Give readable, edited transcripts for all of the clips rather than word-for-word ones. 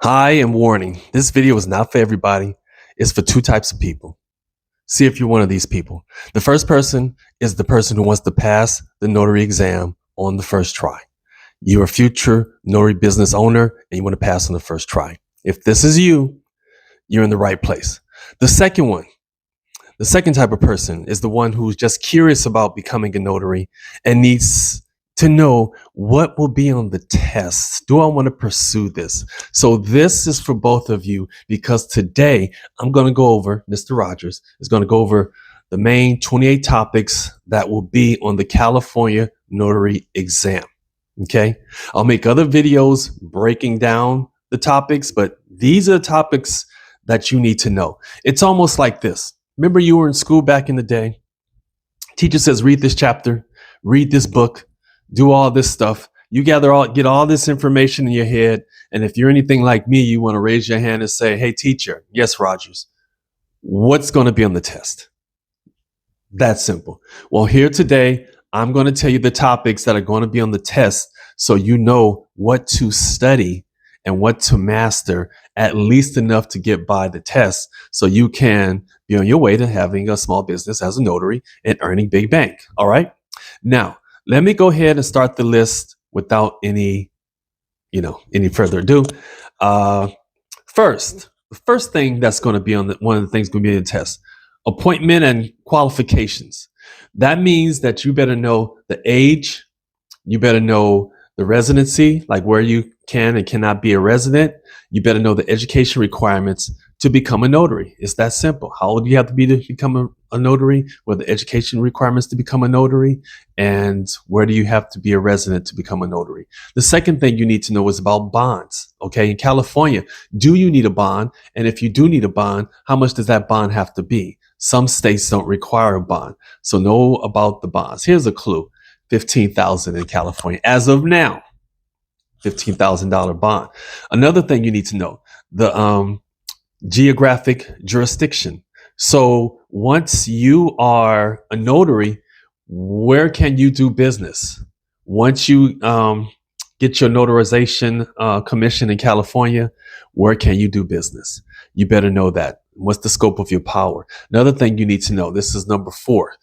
Hi, and warning. This video is not for everybody. It's for two types of people. See if you're one of these people. The first person is the person who wants to pass the notary exam on the first try. You're a future notary business owner and you want to pass on the first try. If this is you, you're in the right place. The second one, the second type of person is the one who's just curious about becoming a notary and needs to know what will be on the test. Do I want to pursue this? So this is for both of you because today I'm going to go over, Mr. Rogers is going to go over the main 28 topics that will be on the California notary exam. Okay. I'll make other videos breaking down the topics, but these are the topics that you need to know. It's almost like this. Remember you were in school back in the day. Teacher says, read this chapter, read this book, do all this stuff. You get all this information in your head. And if you're anything like me, you want to raise your hand and say, hey, teacher, yes, Rogers, what's going to be on the test? That's simple. Well, here today, I'm going to tell you the topics that are going to be on the test so you know what to study and what to master, at least enough to get by the test so you can be on your way to having a small business as a notary and earning big bank. All right. Now, let me go ahead and start the list without any further ado. The first thing that's going to be on one of the things going to be in the test, appointment and qualifications. That means that you better know the age, you better know the residency, like where you can and cannot be a resident. You better know the education requirements to become a notary. It's that simple. How old do you have to be to become a notary? What are the education requirements to become a notary? And where do you have to be a resident to become a notary? The second thing you need to know is about bonds. Okay, in California, do you need a bond? And if you do need a bond, how much does that bond have to be? Some states don't require a bond. So know about the bonds. Here's a clue. $15,000 in California as of now. $15,000 bond. Another thing you need to know, the geographic jurisdiction. So once you are a notary, where can you do business? Once you get your notarization commission in California, where can you do business? You better know that. What's the scope of your power? Another thing you need to know, this is number 4,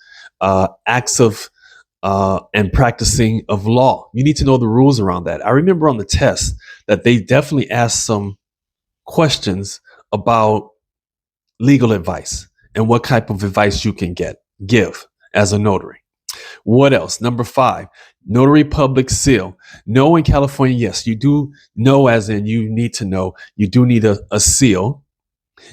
acts of and practicing of law. You need to know the rules around that. I remember on the test that they definitely asked some questions about legal advice and what type of advice you can give as a notary. What else? Number 5, notary public seal. No, in California, yes, you do know, as in you need to know, you do need a seal.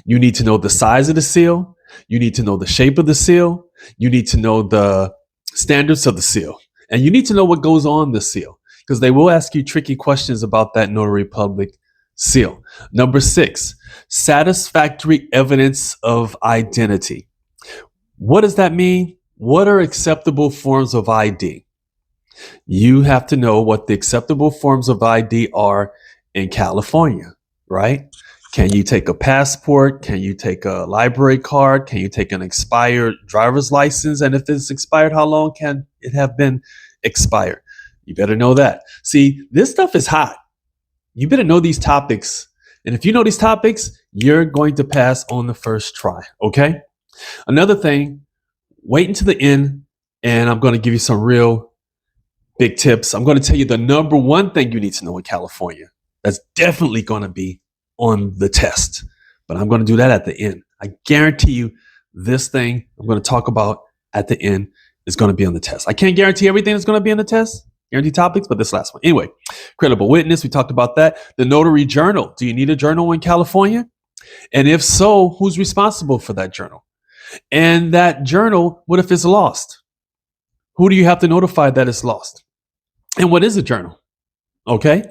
You need to know the size of the seal. You need to know the shape of the seal. You need to know the standards of the seal. And you need to know what goes on the seal, because they will ask you tricky questions about that notary public seal. Number 6, satisfactory evidence of identity. What does that mean? What are acceptable forms of ID? You have to know what the acceptable forms of ID are in California, right? Can you take a passport? Can you take a library card? Can you take an expired driver's license? And if it's expired, how long can it have been expired? You better know that. See, this stuff is hot. You better know these topics. And if you know these topics, you're going to pass on the first try. Okay. Another thing, wait until the end, and I'm going to give you some real big tips. I'm going to tell you the number 1 thing you need to know in California. That's definitely going to be on the test, but I'm going to do that at the end. I guarantee you this thing I'm going to talk about at the end is going to be on the test. I can't guarantee everything that's going to be on the test, guarantee topics, but this last one. Anyway, credible witness, we talked about that. The notary journal. Do you need a journal in California? And if so, who's responsible for that journal? And that journal, what if it's lost? Who do you have to notify that it's lost? And what is a journal? Okay.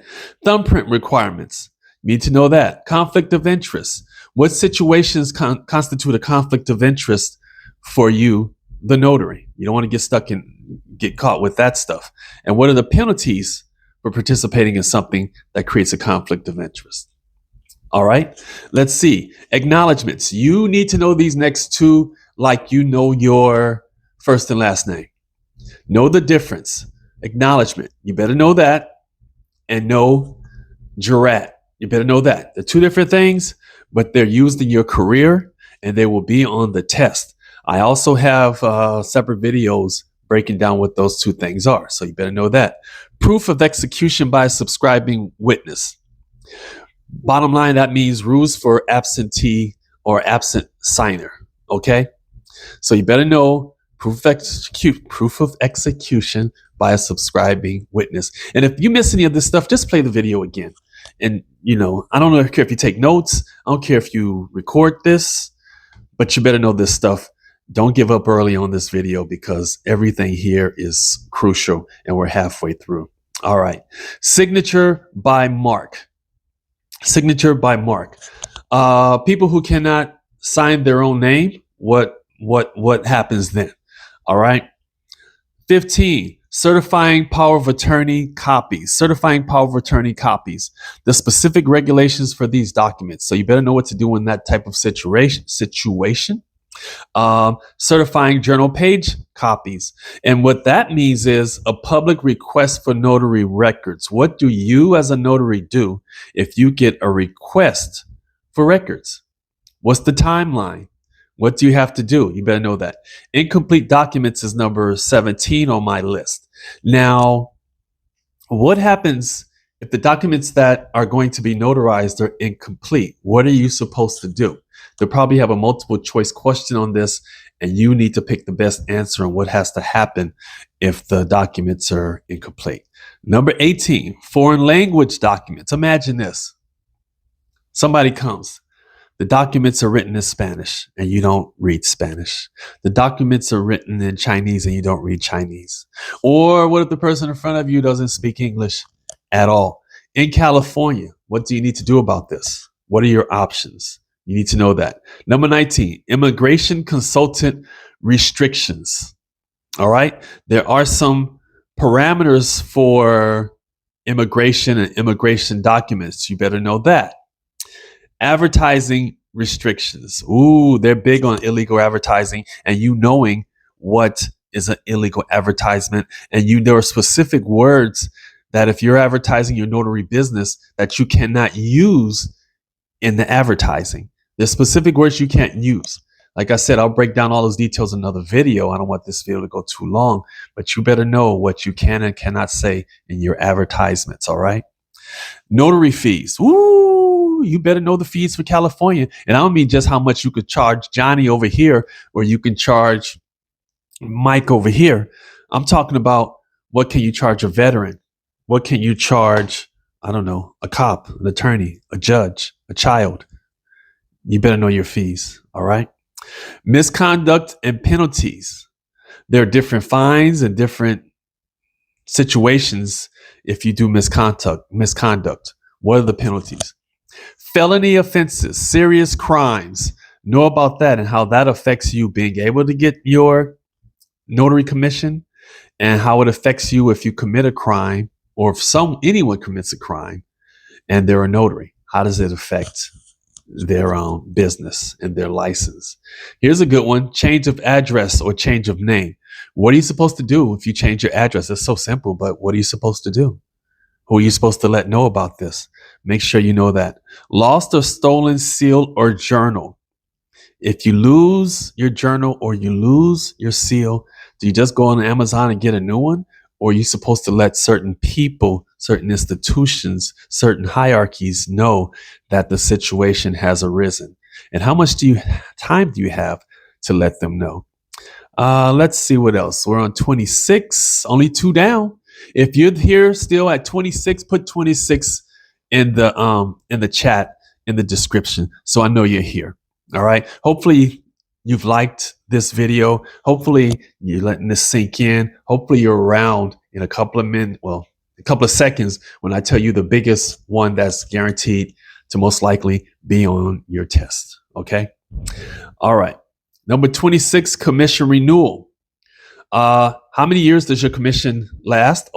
Thumbprint requirements. You need to know that. Conflict of interest. What situations constitute a conflict of interest for you, the notary? You don't want to get caught with that stuff. And what are the penalties for participating in something that creates a conflict of interest? All right. Let's see. Acknowledgements. You need to know these next 2 like you know your first and last name. Know the difference. Acknowledgement. You better know that. And know jurat. You better know that. They're two different things, but they're used in your career and they will be on the test. I also have separate videos breaking down what those two things are. So you better know that. Proof of execution by a subscribing witness. Bottom line, that means rules for absentee or absent signer. Okay? So you better know proof of execution by a subscribing witness. And if you miss any of this stuff, just play the video again. And I don't care if you take notes. I don't care if you record this, but you better know this stuff. Don't give up early on this video because everything here is crucial and we're halfway through. All right. Signature by mark. Signature by mark. People who cannot sign their own name, what happens then? All right. 15, certifying power of attorney copies. Certifying power of attorney copies. The specific regulations for these documents. So you better know what to do in that type of situation. Certifying journal page copies. And what that means is a public request for notary records. What do you as a notary do if you get a request for records? What's the timeline? What do you have to do? You better know that. Incomplete documents is number 17 on my list. Now, what happens if the documents that are going to be notarized are incomplete? What are you supposed to do? They'll probably have a multiple choice question on this, and you need to pick the best answer on what has to happen if the documents are incomplete. Number 18, foreign language documents. Imagine this. Somebody comes. The documents are written in Spanish and you don't read Spanish. The documents are written in Chinese and you don't read Chinese. Or what if the person in front of you doesn't speak English at all? In California, what do you need to do about this? What are your options? You need to know that. Number 19, immigration consultant restrictions. All right. There are some parameters for immigration and immigration documents. You better know that. Advertising restrictions. Ooh, they're big on illegal advertising and you knowing what is an illegal advertisement. And there are specific words that if you're advertising your notary business that you cannot use in the advertising. There's specific words you can't use. Like I said, I'll break down all those details in another video. I don't want this video to go too long, but you better know what you can and cannot say in your advertisements. All right. Notary fees. Ooh, you better know the fees for California. And I don't mean just how much you could charge Johnny over here or you can charge Mike over here. I'm talking about what can you charge a veteran? What can you charge, I don't know, a cop, an attorney, a judge, a child? You better know your fees. All right. Misconduct and penalties. There are different fines and different situations if you do misconduct. What are the penalties? Felony offenses, serious crimes. Know about that and how that affects you being able to get your notary commission and how it affects you if you commit a crime or if anyone commits a crime and they're a notary. How does it affect their own business and their license? Here's a good one. Change of address or change of name. What are you supposed to do if you change your address? It's so simple, but what are you supposed to do? Who are you supposed to let know about this? Make sure you know that. Lost or stolen seal or journal. If you lose your journal or you lose your seal, do you just go on Amazon and get a new one? Or are you supposed to let certain people, certain institutions, certain hierarchies know that the situation has arisen? And how much time do you have to let them know? Let's see what else. We're on 26, only 2 down. If you're here still at 26, put 26 in the chat, in the description, so I know you're here. All right. Hopefully you've liked this video. Hopefully you're letting this sink in. Hopefully you're around in a couple of minutes, well, a couple of seconds when I tell you the biggest one that's guaranteed to most likely be on your test. Okay. All right. Number 26, commission renewal. How many years does your commission last?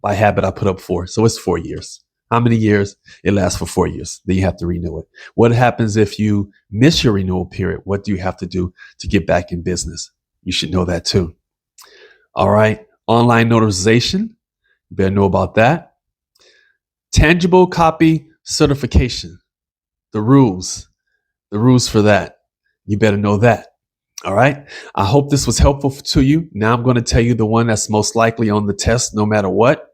By habit, I put up 4. So it's 4 years. How many years? It lasts for 4 years. Then you have to renew it. What happens if you miss your renewal period? What do you have to do to get back in business? You should know that too. All right. Online notarization. You better know about that. Tangible copy certification, the rules for that. You better know that. All right. I hope this was helpful to you. Now I'm going to tell you the one that's most likely on the test, no matter what.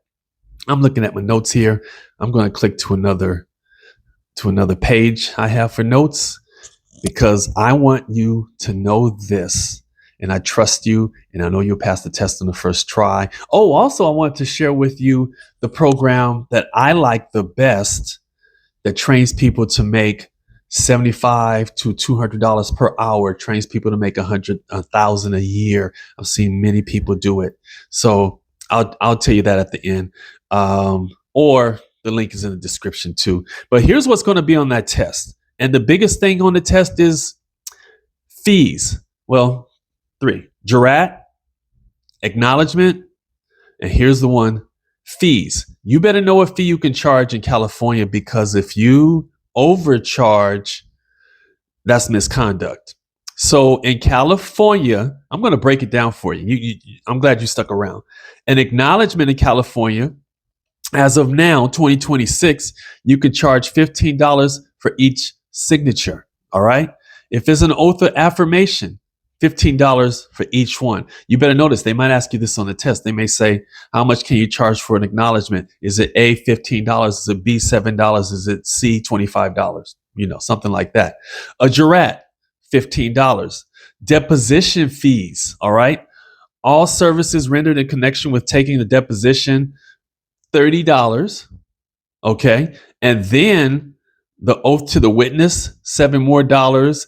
I'm looking at my notes here. I'm going to click to another page I have for notes because I want you to know this. And I trust you, and I know you'll pass the test on the first try. Oh, also, I want to share with you the program that I like the best that trains people to make $75 to $200 per hour, trains people to make $100,000 a year. I've seen many people do it. So I'll tell you that at the end. Or the link is in the description too. But here's what's going to be on that test. And the biggest thing on the test is fees. Well, 3. Jurat, acknowledgement, and here's the one, fees. You better know what fee you can charge in California, because if you overcharge, that's misconduct. So in California, I'm going to break it down for you. I'm glad you stuck around. An acknowledgement in California, as of now, 2026, you can charge $15 for each signature. All right. If it's an oath of affirmation, $15 for each one. You better notice they might ask you this on the test. They may say, how much can you charge for an acknowledgement? Is it A, $15? Is it B, $7? Is it C, $25? Something like that. A jurat, $15. Deposition fees. All right. All services rendered in connection with taking the deposition, $30. Okay. And then the oath to the witness, $7 more.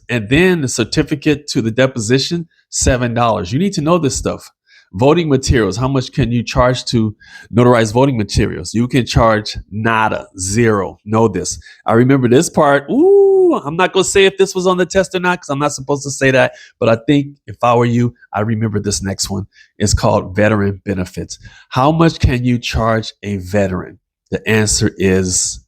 And then the certificate to the deposition, $7. You need to know this stuff. Voting materials. How much can you charge to notarize voting materials? You can charge nada, 0. Know this. I remember this part. Ooh, I'm not going to say if this was on the test or not, because I'm not supposed to say that. But I think if I were you, I remember this next one. It's called veteran benefits. How much can you charge a veteran? The answer is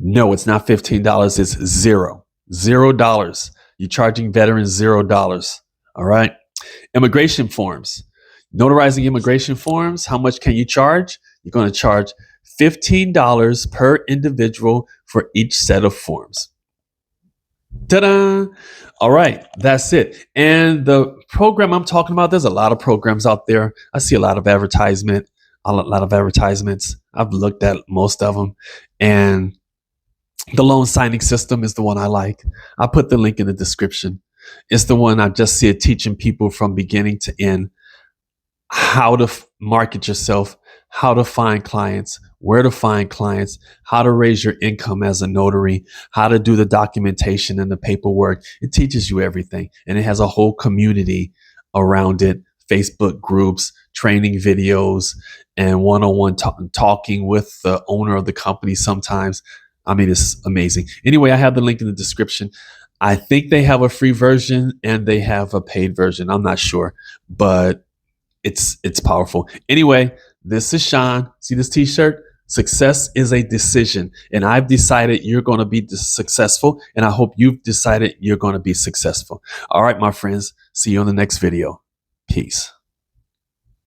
no, it's not $15. It's $0. $0. You're charging veterans $0. All right. Immigration forms. Notarizing immigration forms. How much can you charge? You're going to charge $15 per individual for each set of forms. Ta-da! All right, that's it. And the program I'm talking about, there's a lot of programs out there. I see a lot of advertisements. I've looked at most of them, and the loan signing system is the one I like. I put the link in the description. It's the one I just see it teaching people from beginning to end how to market yourself, how to find clients, where to find clients, how to raise your income as a notary, how to do the documentation and the paperwork. It teaches you everything. And it has a whole community around it, Facebook groups, training videos, and one-on-one talking with the owner of the company sometimes. I mean, it's amazing. Anyway, I have the link in the description. I think they have a free version and they have a paid version. I'm not sure, but it's powerful. Anyway, this is Sean. See this t-shirt? Success is a decision. And I've decided you're going to be successful. And I hope you've decided you're going to be successful. All right, my friends. See you on the next video. Peace.